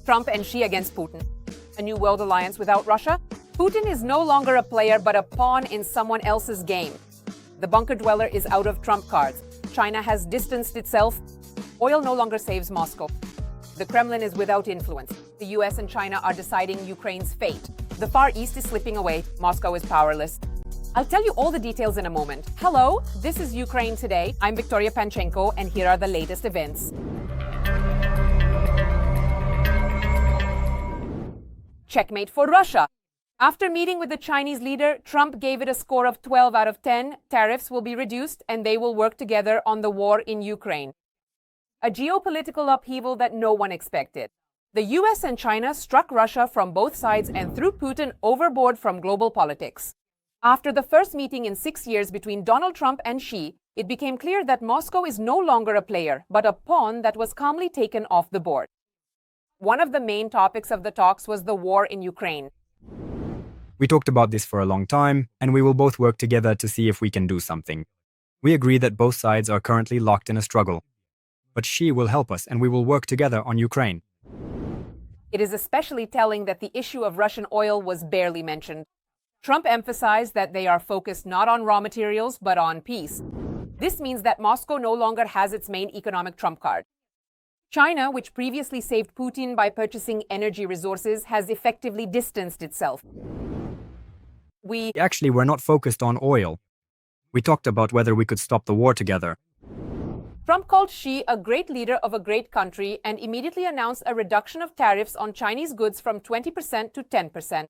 Trump and Xi against Putin. A new world alliance without Russia? Putin is no longer a player but a pawn in someone else's game. The bunker dweller is out of trump cards. China has distanced itself. Oil no longer saves Moscow. The Kremlin is without influence. The US and China are deciding Ukraine's fate. The Far East is slipping away. Moscow is powerless. I'll tell you all the details in a moment. Hello, this is Ukraine Today. I'm Victoria Panchenko, and here are the latest events. Checkmate for Russia. After meeting with the Chinese leader, Trump gave it a score of 12 out of 10. Tariffs will be reduced, and they will work together on the war in Ukraine. A geopolitical upheaval that no one expected. The US and China struck Russia from both sides and threw Putin overboard from global politics. After the first meeting in 6 years between Donald Trump and Xi, it became clear that Moscow is no longer a player, but a pawn that was calmly taken off the board. One of the main topics of the talks was the war in Ukraine. We talked about this for a long time, and we will both work together to see if we can do something. We agree that both sides are currently locked in a struggle. But Xi will help us, and we will work together on Ukraine. It is especially telling that the issue of Russian oil was barely mentioned. Trump emphasized that they are focused not on raw materials, but on peace. This means that Moscow no longer has its main economic trump card. China, which previously saved Putin by purchasing energy resources, has effectively distanced itself. We actually were not focused on oil. We talked about whether we could stop the war together. Trump called Xi a great leader of a great country and immediately announced a reduction of tariffs on Chinese goods from 20% to 10%.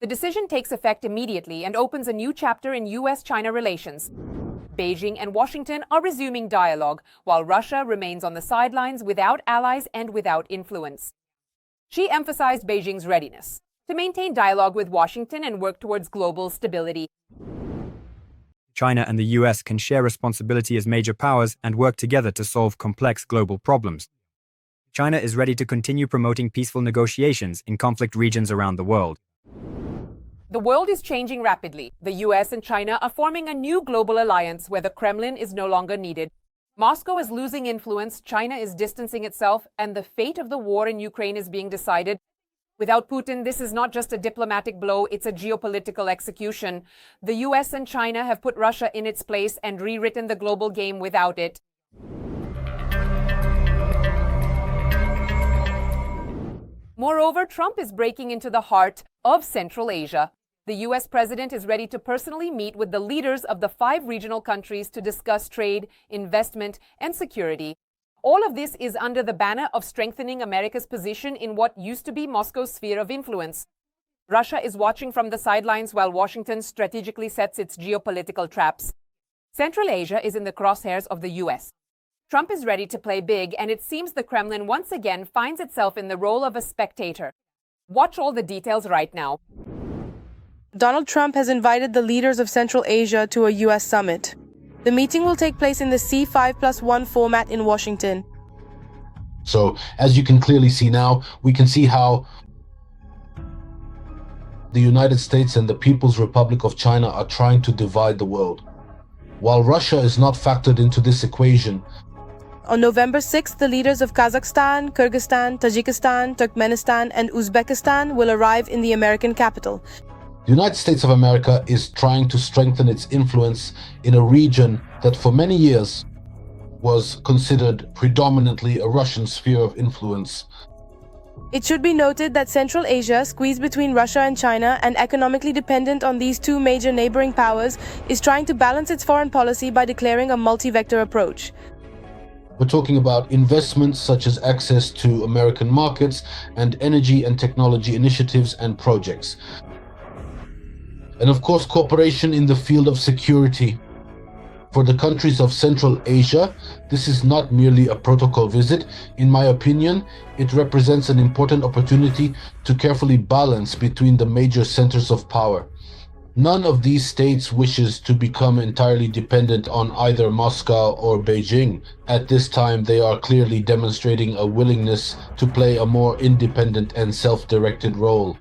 The decision takes effect immediately and opens a new chapter in US-China relations. Beijing and Washington are resuming dialogue, while Russia remains on the sidelines without allies and without influence. Xi emphasized Beijing's readiness to maintain dialogue with Washington and work towards global stability. China and the US can share responsibility as major powers and work together to solve complex global problems. China is ready to continue promoting peaceful negotiations in conflict regions around the world. The world is changing rapidly. The US and China are forming a new global alliance where the Kremlin is no longer needed. Moscow is losing influence, China is distancing itself, and the fate of the war in Ukraine is being decided. Without Putin, this is not just a diplomatic blow, it's a geopolitical execution. The US and China have put Russia in its place and rewritten the global game without it. Moreover, Trump is breaking into the heart of Central Asia. The US president is ready to personally meet with the leaders of the 5 regional countries to discuss trade, investment, and security. All of this is under the banner of strengthening America's position in what used to be Moscow's sphere of influence. Russia is watching from the sidelines while Washington strategically sets its geopolitical traps. Central Asia is in the crosshairs of the US. Trump is ready to play big, and it seems the Kremlin once again finds itself in the role of a spectator. Watch all the details right now. Donald Trump has invited the leaders of Central Asia to a US summit. The meeting will take place in the C5+1 format in Washington. So, as you can clearly see now, we can see how the United States and the People's Republic of China are trying to divide the world. While Russia is not factored into this equation. On November 6th, the leaders of Kazakhstan, Kyrgyzstan, Tajikistan, Turkmenistan, and Uzbekistan will arrive in the American capital. The United States of America is trying to strengthen its influence in a region that for many years was considered predominantly a Russian sphere of influence. It should be noted that Central Asia, squeezed between Russia and China and economically dependent on these 2 major neighboring powers, is trying to balance its foreign policy by declaring a multi-vector approach. We're talking about investments such as access to American markets and energy and technology initiatives and projects. And of course, cooperation in the field of security. For the countries of Central Asia, this is not merely a protocol visit. In my opinion, it represents an important opportunity to carefully balance between the major centers of power. None of these states wishes to become entirely dependent on either Moscow or Beijing. At this time, they are clearly demonstrating a willingness to play a more independent and self-directed role.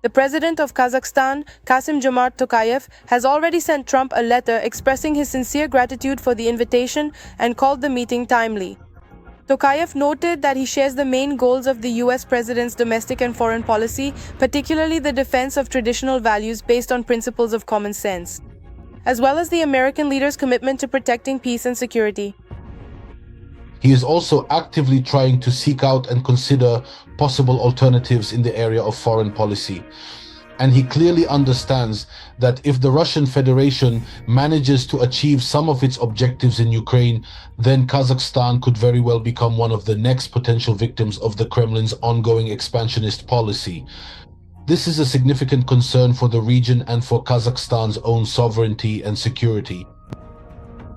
The president of Kazakhstan, Kassym-Jomart Tokayev, has already sent Trump a letter expressing his sincere gratitude for the invitation and called the meeting timely. Tokayev noted that he shares the main goals of the US president's domestic and foreign policy, particularly the defense of traditional values based on principles of common sense, as well as the American leader's commitment to protecting peace and security. He is also actively trying to seek out and consider possible alternatives in the area of foreign policy. And he clearly understands that if the Russian Federation manages to achieve some of its objectives in Ukraine, then Kazakhstan could very well become one of the next potential victims of the Kremlin's ongoing expansionist policy. This is a significant concern for the region and for Kazakhstan's own sovereignty and security.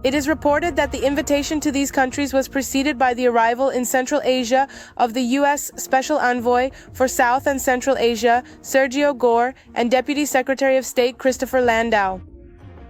It is reported that the invitation to these countries was preceded by the arrival in Central Asia of the U.S. Special Envoy for South and Central Asia, Sergio Gore, and Deputy Secretary of State Christopher Landau.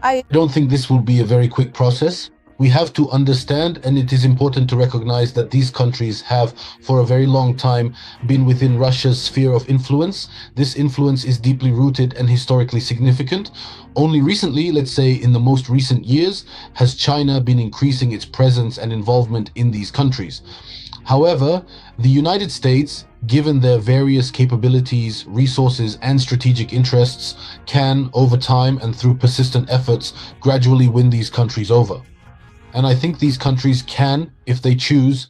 I don't think this will be a very quick process. We have to understand, and it is important to recognize that these countries have, for a very long time, been within Russia's sphere of influence. This influence is deeply rooted and historically significant. Only recently, let's say in the most recent years, has China been increasing its presence and involvement in these countries. However, the United States, given their various capabilities, resources, and strategic interests, can, over time and through persistent efforts, gradually win these countries over. And I think these countries can, if they choose,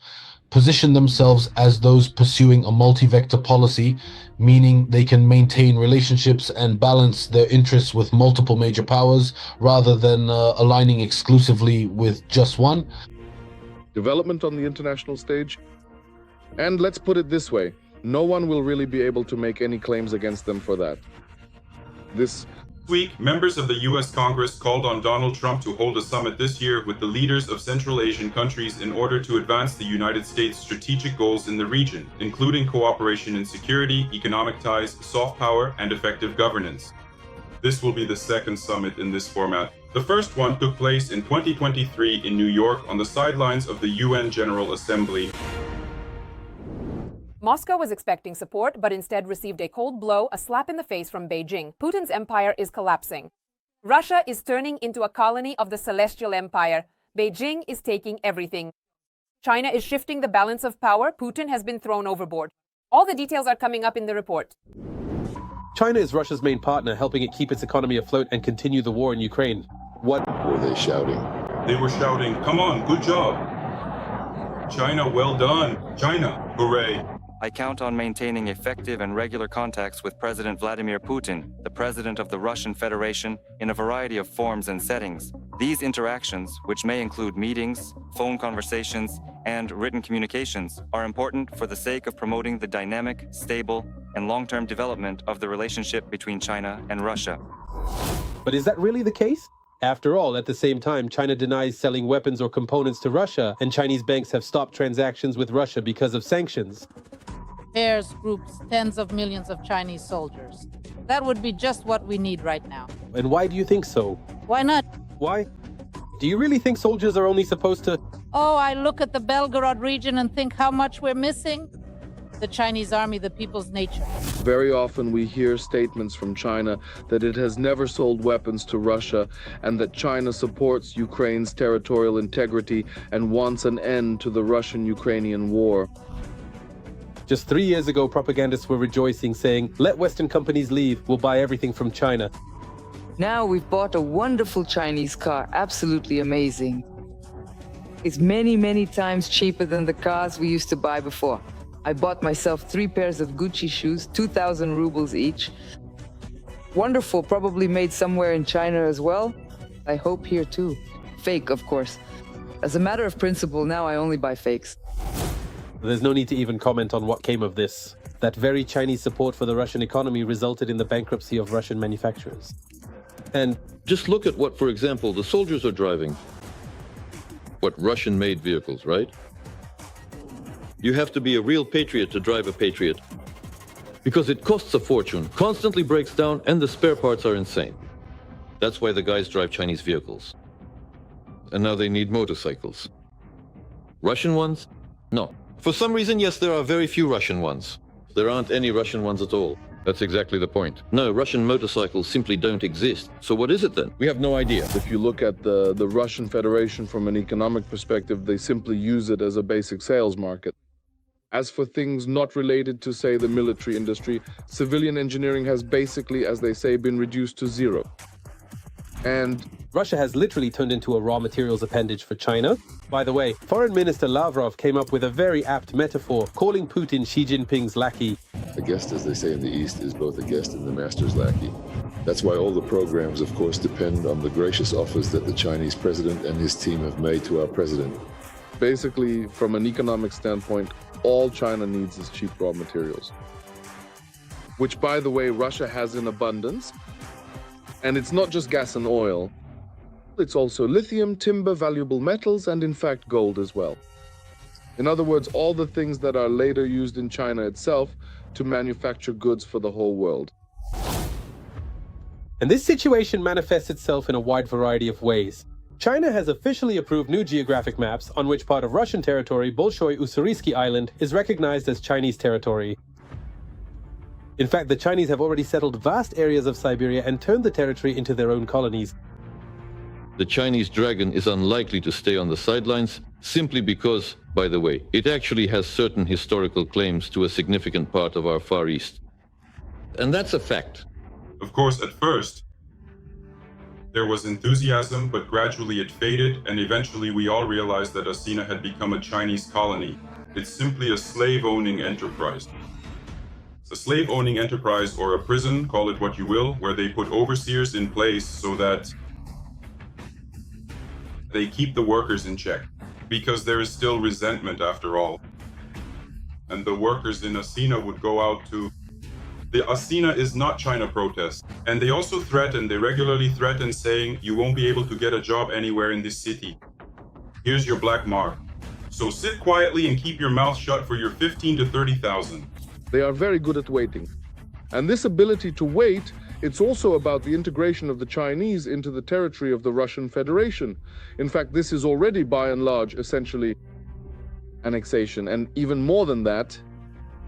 position themselves as those pursuing a multi-vector policy, meaning they can maintain relationships and balance their interests with multiple major powers rather than aligning exclusively with just one. Development on the international stage. And let's put it this way, no one will really be able to make any claims against them for that. This week, members of the U.S. Congress called on Donald Trump to hold a summit this year with the leaders of Central Asian countries in order to advance the United States' strategic goals in the region, including cooperation in security, economic ties, soft power, and effective governance. This will be the second summit in this format. The first one took place in 2023 in New York on the sidelines of the UN General Assembly. Moscow was expecting support, but instead received a cold blow, a slap in the face from Beijing. Putin's empire is collapsing. Russia is turning into a colony of the Celestial Empire. Beijing is taking everything. China is shifting the balance of power. Putin has been thrown overboard. All the details are coming up in the report. China is Russia's main partner, helping it keep its economy afloat and continue the war in Ukraine. What were they shouting? They were shouting, "Come on, good job! China, well done! China, hooray!" I count on maintaining effective and regular contacts with President Vladimir Putin, the President of the Russian Federation, in a variety of forms and settings. These interactions, which may include meetings, phone conversations, and written communications, are important for the sake of promoting the dynamic, stable, and long-term development of the relationship between China and Russia. But is that really the case? After all, at the same time, China denies selling weapons or components to Russia, and Chinese banks have stopped transactions with Russia because of sanctions. Pairs, groups, tens of millions of Chinese soldiers. That would be just what we need right now. And why do you think so? Why not? Why? Do you really think soldiers are only supposed to... Oh, I look at the Belgorod region and think how much we're missing. The Chinese army, the people's nature. Very often we hear statements from China that it has never sold weapons to Russia and that China supports Ukraine's territorial integrity and wants an end to the Russian-Ukrainian war. Just 3 years ago, propagandists were rejoicing, saying, "Let Western companies leave, we'll buy everything from China." Now we've bought a wonderful Chinese car, absolutely amazing. It's many, many times cheaper than the cars we used to buy before. I bought myself 3 pairs of Gucci shoes, 2,000 rubles each. Wonderful, probably made somewhere in China as well. I hope here too. Fake, of course. As a matter of principle, now I only buy fakes. There's no need to even comment on what came of this. That very Chinese support for the Russian economy resulted in the bankruptcy of Russian manufacturers. And just look at what, for example, the soldiers are driving. What, Russian-made vehicles, right? You have to be a real patriot to drive a Patriot. Because it costs a fortune, constantly breaks down, and the spare parts are insane. That's why the guys drive Chinese vehicles. And now they need motorcycles. Russian ones? No. For some reason, yes, there are very few Russian ones. There aren't any Russian ones at all. That's exactly the point. No, Russian motorcycles simply don't exist. So what is it then? We have no idea. If you look at the Russian Federation from an economic perspective, they simply use it as a basic sales market. As for things not related to, say, the military industry, civilian engineering has basically, as they say, been reduced to zero. And Russia has literally turned into a raw materials appendage for China. By the way, Foreign Minister Lavrov came up with a very apt metaphor, calling Putin Xi Jinping's lackey. A guest, as they say in the East, is both a guest and the master's lackey. That's why all the programs, of course, depend on the gracious offers that the Chinese president and his team have made to our president. basically, from an economic standpoint, all China needs is cheap raw materials, which, by the way, Russia has in abundance. And it's not just gas and oil. It's also lithium, timber, valuable metals, and in fact, gold as well. In other words, all the things that are later used in China itself to manufacture goods for the whole world. And this situation manifests itself in a wide variety of ways. China has officially approved new geographic maps on which part of Russian territory, Bolshoi Ussuriski Island, is recognized as Chinese territory. In fact, the Chinese have already settled vast areas of Siberia and turned the territory into their own colonies. The Chinese dragon is unlikely to stay on the sidelines simply because, by the way, it actually has certain historical claims to a significant part of our Far East. And that's a fact. Of course, at first, there was enthusiasm, but gradually it faded, and eventually we all realized that Asina had become a Chinese colony. It's simply a slave-owning enterprise. It's a slave-owning enterprise, or a prison, call it what you will, where they put overseers in place so that they keep the workers in check, because there is still resentment after all. And the workers in Asina would go out to... The Asina is not China protest. And they also threaten, they regularly threaten, saying, you won't be able to get a job anywhere in this city. Here's your black mark. So sit quietly and keep your mouth shut for your 15 to 30,000. They are very good at waiting. And this ability to wait, it's also about the integration of the Chinese into the territory of the Russian Federation. In fact, this is already by and large essentially annexation. And even more than that,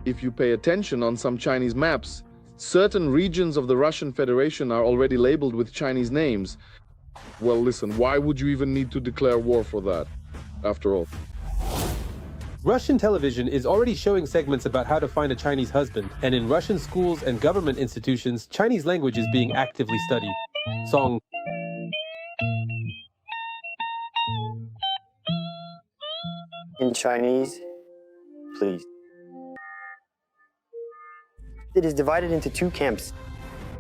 if you pay attention on some Chinese maps, certain regions of the Russian Federation are already labeled with Chinese names. Well, listen, why would you even need to declare war for that, after all? Russian television is already showing segments about how to find a Chinese husband, and in Russian schools and government institutions, Chinese language is being actively studied. Song. In Chinese, please. It is divided into two camps.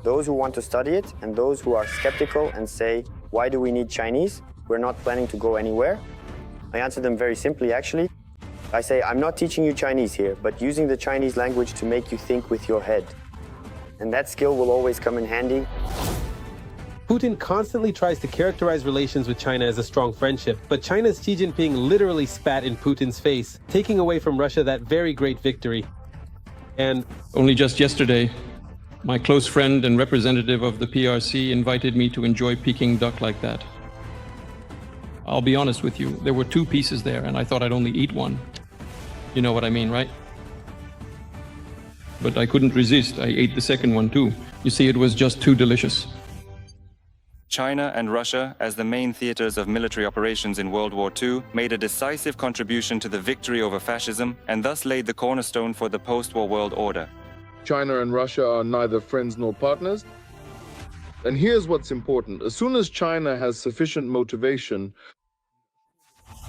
Those who want to study it and those who are skeptical and say, why do we need Chinese? We're not planning to go anywhere. I answer them very simply, actually. I say, I'm not teaching you Chinese here, but using the Chinese language to make you think with your head. And that skill will always come in handy. Putin constantly tries to characterize relations with China as a strong friendship, but China's Xi Jinping literally spat in Putin's face, taking away from Russia that very great victory. And only just yesterday, my close friend and representative of the PRC invited me to enjoy Peking duck like that. I'll be honest with you, there were 2 pieces there, and I thought I'd only eat one. You know what I mean, right? But I couldn't resist. I ate the second one too. You see, it was just too delicious. China and Russia, as the main theaters of military operations in World War II, made a decisive contribution to the victory over fascism and thus laid the cornerstone for the post-war world order. China and Russia are neither friends nor partners. And here's what's important. As soon as China has sufficient motivation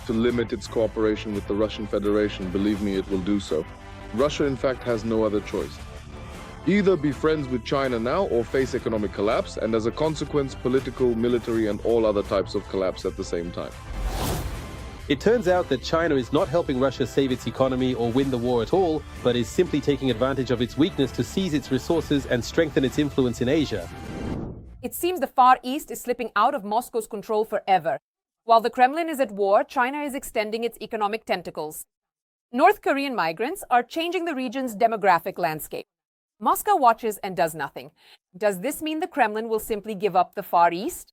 to limit its cooperation with the Russian Federation, believe me, it will do so. Russia, in fact, has no other choice. Either be friends with China now or face economic collapse, and as a consequence, political, military, and all other types of collapse at the same time. it turns out that China is not helping Russia save its economy or win the war at all, but is simply taking advantage of its weakness to seize its resources and strengthen its influence in Asia. It seems the Far East is slipping out of Moscow's control forever. While the Kremlin is at war, China is extending its economic tentacles. North Korean migrants are changing the region's demographic landscape. Moscow watches and does nothing. Does this mean the Kremlin will simply give up the Far East?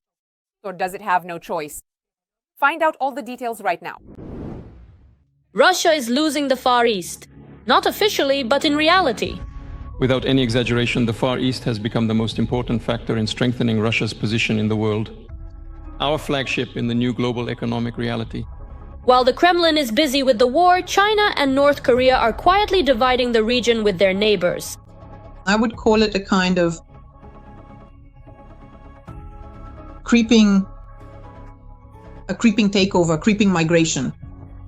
Or does it have no choice? Find out all the details right now. Russia is losing the Far East. Not officially, but in reality. Without any exaggeration, the Far East has become the most important factor in strengthening Russia's position in the world. Our flagship in the new global economic reality. While the Kremlin is busy with the war, China and North Korea are quietly dividing the region with their neighbors. I would call it a kind of creeping takeover, creeping migration.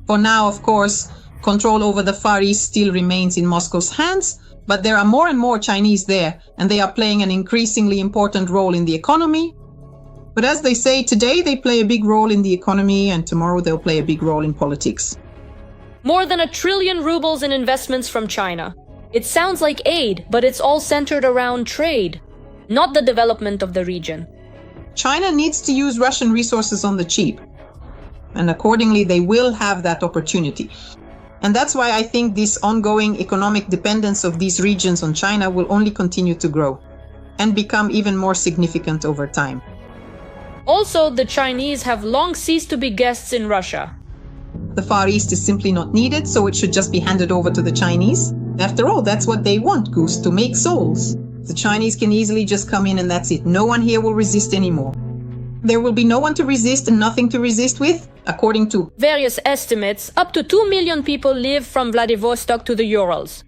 For now, of course, control over the Far East still remains in Moscow's hands, but there are more and more Chinese there, and they are playing an increasingly important role in the economy. But as they say, today they play a big role in the economy, and tomorrow they'll play a big role in politics. More than 1 trillion rubles in investments from China. It sounds like aid, but it's all centered around trade, not the development of the region. China needs to use Russian resources on the cheap, and accordingly they will have that opportunity. And that's why I think this ongoing economic dependence of these regions on China will only continue to grow and become even more significant over time. Also, the Chinese have long ceased to be guests in Russia. The Far East is simply not needed, so it should just be handed over to the Chinese. After all, that's what they want, Goose, to make souls. The Chinese can easily just come in and that's it. No one here will resist anymore. There will be no one to resist and nothing to resist with, according to various estimates. Up to 2 million people live from Vladivostok to the Urals.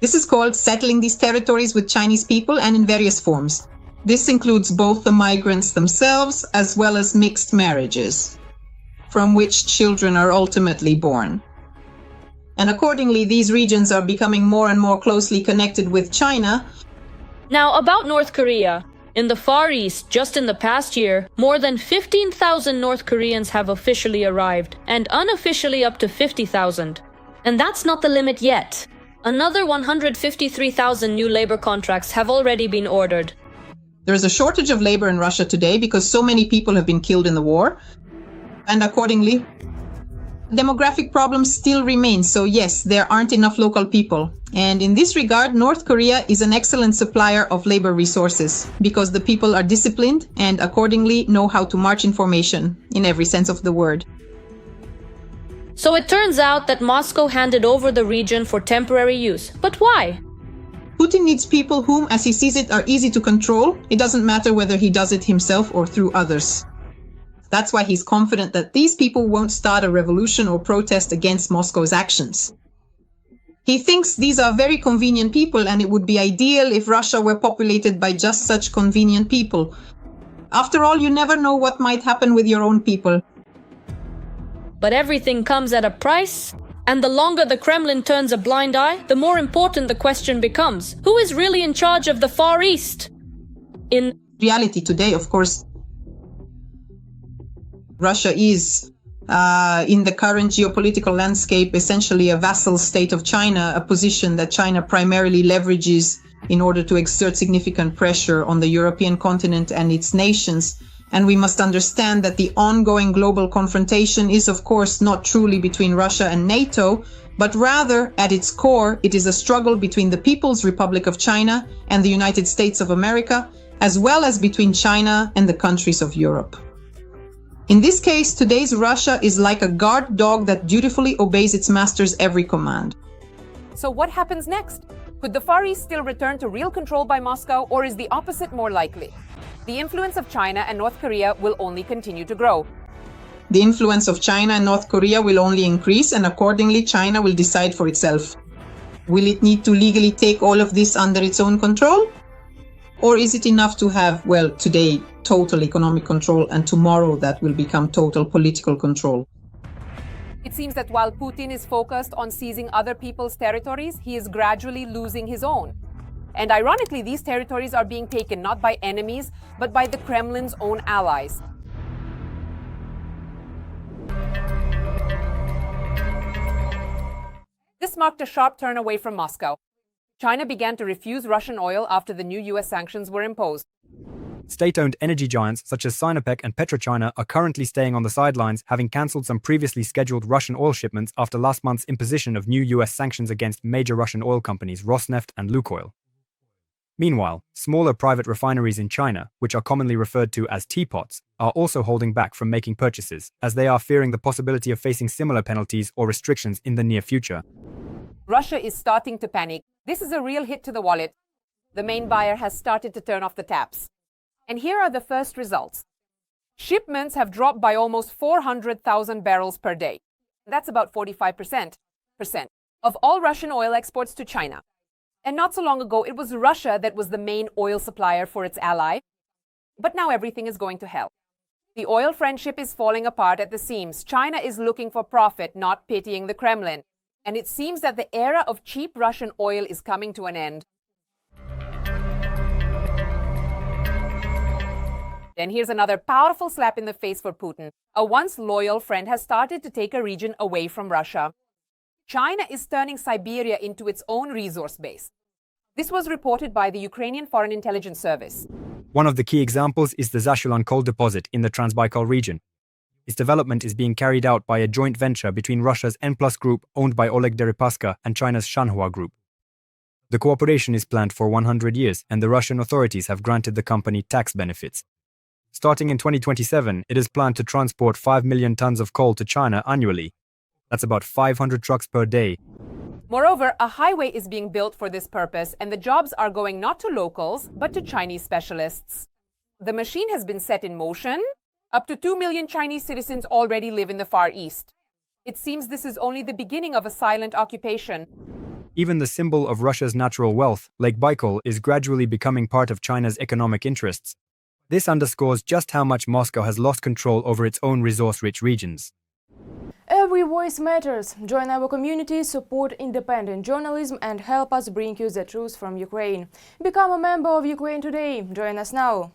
This is called settling these territories with Chinese people, and in various forms. This includes both the migrants themselves as well as mixed marriages, from which children are ultimately born. And accordingly, these regions are becoming more and more closely connected with China. Now, about North Korea. In the Far East, just in the past year, more than 15,000 North Koreans have officially arrived, and unofficially up to 50,000. And that's not the limit yet. Another 153,000 new labor contracts have already been ordered. There is a shortage of labor in Russia today because so many people have been killed in the war. And accordingly, demographic problems still remain. So yes, there aren't enough local people. And in this regard, North Korea is an excellent supplier of labor resources because the people are disciplined and accordingly know how to march in formation in every sense of the word. So it turns out that Moscow handed over the region for temporary use. But why? Putin needs people whom, as he sees it, are easy to control. It doesn't matter whether he does it himself or through others. That's why he's confident that these people won't start a revolution or protest against Moscow's actions. He thinks these are very convenient people, and it would be ideal if Russia were populated by just such convenient people. After all, you never know what might happen with your own people. But everything comes at a price. And the longer the Kremlin turns a blind eye, the more important the question becomes. Who is really in charge of the Far East? In reality today, of course, Russia is, in the current geopolitical landscape, essentially a vassal state of China, a position that China primarily leverages in order to exert significant pressure on the European continent and its nations. And we must understand that the ongoing global confrontation is, of course, not truly between Russia and NATO, but rather, at its core, it is a struggle between the People's Republic of China and the United States of America, as well as between China and the countries of Europe. In this case, today's Russia is like a guard dog that dutifully obeys its master's every command. So what happens next? Could the Far East still return to real control by Moscow, or is the opposite more likely? The influence of China and North Korea will only continue to grow. The influence of China and North Korea will only increase, and accordingly, China will decide for itself. Will it need to legally take all of this under its own control? Or is it enough to have, well, today, total economic control, and tomorrow that will become total political control? It seems that while Putin is focused on seizing other people's territories, he is gradually losing his own. And ironically, these territories are being taken not by enemies, but by the Kremlin's own allies. This marked a sharp turn away from Moscow. China began to refuse Russian oil after the new US sanctions were imposed. State-owned energy giants such as Sinopec and PetroChina are currently staying on the sidelines, having cancelled some previously scheduled Russian oil shipments after last month's imposition of new US sanctions against major Russian oil companies Rosneft and Lukoil. Meanwhile, smaller private refineries in China, which are commonly referred to as teapots, are also holding back from making purchases, as they are fearing the possibility of facing similar penalties or restrictions in the near future. Russia is starting to panic. This is a real hit to the wallet. The main buyer has started to turn off the taps. And here are the first results. Shipments have dropped by almost 400,000 barrels per day. That's about 45% of all Russian oil exports to China. And not so long ago, it was Russia that was the main oil supplier for its ally. But now everything is going to hell. The oil friendship is falling apart at the seams. China is looking for profit, not pitying the Kremlin. And it seems that the era of cheap Russian oil is coming to an end. Then here's another powerful slap in the face for Putin. A once loyal friend has started to take a region away from Russia. China is turning Siberia into its own resource base. This was reported by the Ukrainian Foreign Intelligence Service. One of the key examples is the Zashulan coal deposit in the Transbaikal region. Its development is being carried out by a joint venture between Russia's N+ Group, owned by Oleg Deripaska, and China's Shanhua Group. The cooperation is planned for 100 years, and the Russian authorities have granted the company tax benefits. Starting in 2027, it is planned to transport 5 million tons of coal to China annually. That's about 500 trucks per day. Moreover, a highway is being built for this purpose, and the jobs are going not to locals, but to Chinese specialists. The machine has been set in motion. Up to 2 million Chinese citizens already live in the Far East. It seems this is only the beginning of a silent occupation. Even the symbol of Russia's natural wealth, Lake Baikal, is gradually becoming part of China's economic interests. This underscores just how much Moscow has lost control over its own resource-rich regions. Every voice matters. Join our community, support independent journalism, and help us bring you the truth from Ukraine. Become a member of Ukraine Today. Join us now.